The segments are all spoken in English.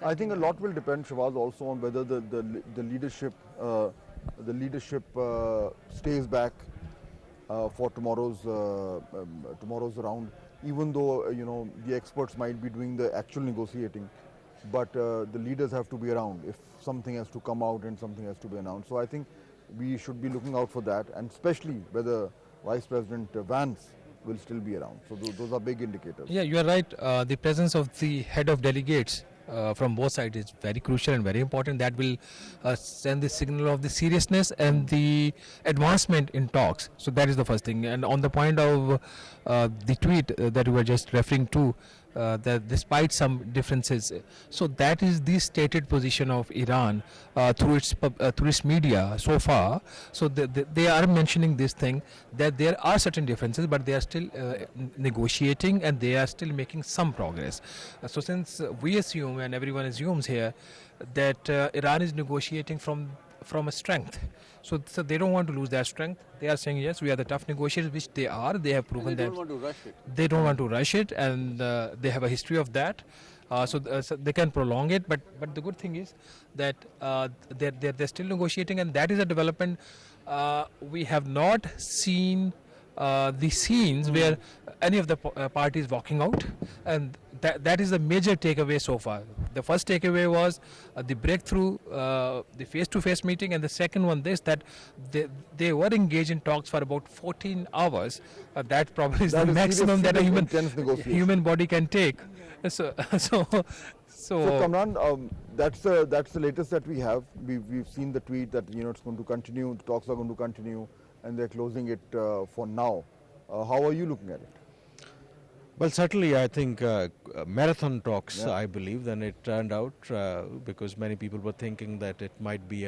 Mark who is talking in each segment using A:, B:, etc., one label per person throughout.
A: I think a lot will depend, Shabazz, also on whether the leadership stays back for tomorrow's round. Even though the experts might be doing the actual negotiating, but the leaders have to be around if something has to come out and something has to be announced. So I think we should be looking out for that, and especially whether Vice President Vance will still be around. So those are big indicators.
B: Yeah, you are right. The presence of the head of delegates from both sides is very crucial and very important. That will send the signal of the seriousness and the advancement in talks. So that is the first thing. And on the point of the tweet that we were just referring to, that despite some differences, so that is the stated position of Iran through its media so far. So they are mentioning this thing, that there are certain differences, but they are still negotiating and they are still making some progress. So since we assume and everyone assumes here that Iran is negotiating from a strength. So they don't want to lose their strength. They are saying, yes, we are the tough negotiators, which they are. They have proven that.
C: They don't want to rush it.
B: They don't want to rush it, and they have a history of that. So they can prolong it. But the good thing is that they're still negotiating, and that is a development. We have not seen the scenes where any of the parties walking out, and that is the major takeaway so far. The first takeaway was the breakthrough, the face-to-face meeting, and the second one that they were engaged in talks for about 14 hours. That probably is
A: That
B: the
A: is
B: maximum that a
A: intense negotiation.
B: human body can take. So
A: Kamran, that's the latest that we have. We've seen the tweet that it's going to continue. The talks are going to continue, and they're closing it for now. How are you looking at it?
C: Well, certainly, I think marathon talks,
A: Yeah.
C: I believe, then it turned out because many people were thinking that it might be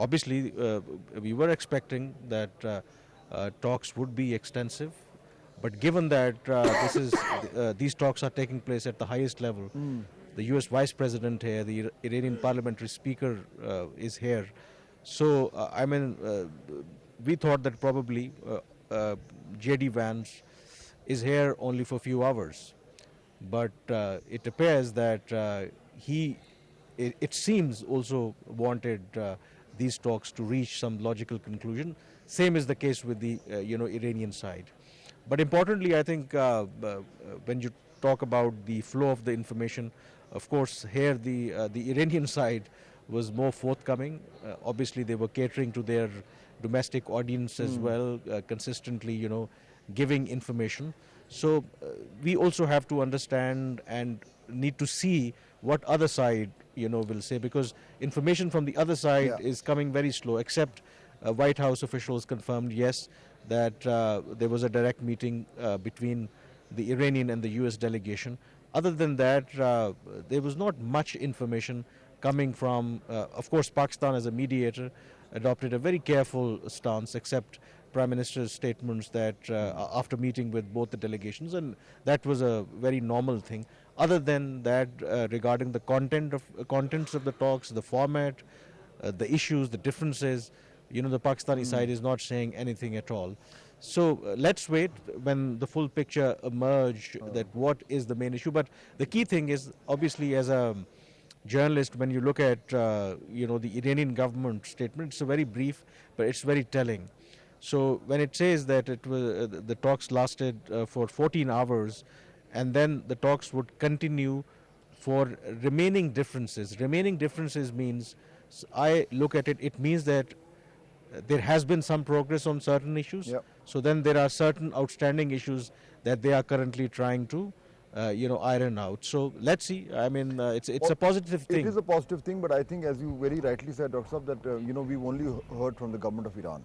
C: obviously, we were expecting that talks would be extensive, but given that these talks are taking place at the highest level, the U.S. Vice President here, the Iranian Parliamentary Speaker is here. So, we thought that probably JD Vance is here only for a few hours, but it appears that it seems also wanted these talks to reach some logical conclusion. Same is the case with the Iranian side. But importantly, I think when you talk about the flow of the information, of course, here the Iranian side was more forthcoming. Obviously, they were catering to their domestic audience as well, consistently, giving information. So we also have to understand and need to see what other side will say, because information from the other side is coming very slow, except White House officials confirmed yes that there was a direct meeting between the Iranian and the US delegation. Other than that, there was not much information coming from, of course, Pakistan as a mediator adopted a very careful stance, except Prime Minister's statements that after meeting with both the delegations, and that was a very normal thing. Other than that, regarding the contents of the talks, the format, the issues, the differences, the Pakistani side is not saying anything at all. So let's wait when the full picture emerge that what is the main issue. But the key thing is, obviously, as a journalist, when you look at the Iranian government statement, it's a very brief, but it's very telling. So when it says that it was the talks lasted for 14 hours, and then the talks would continue for remaining differences. Remaining differences means, I look at it, it means that there has been some progress on certain issues.
A: Yep.
C: So then there are certain outstanding issues that they are currently trying to iron out. So let's see. I mean, it's a positive thing.
A: It is a positive thing, but I think, as you very rightly said, Dr. Saab, that we've only heard from the government of Iran.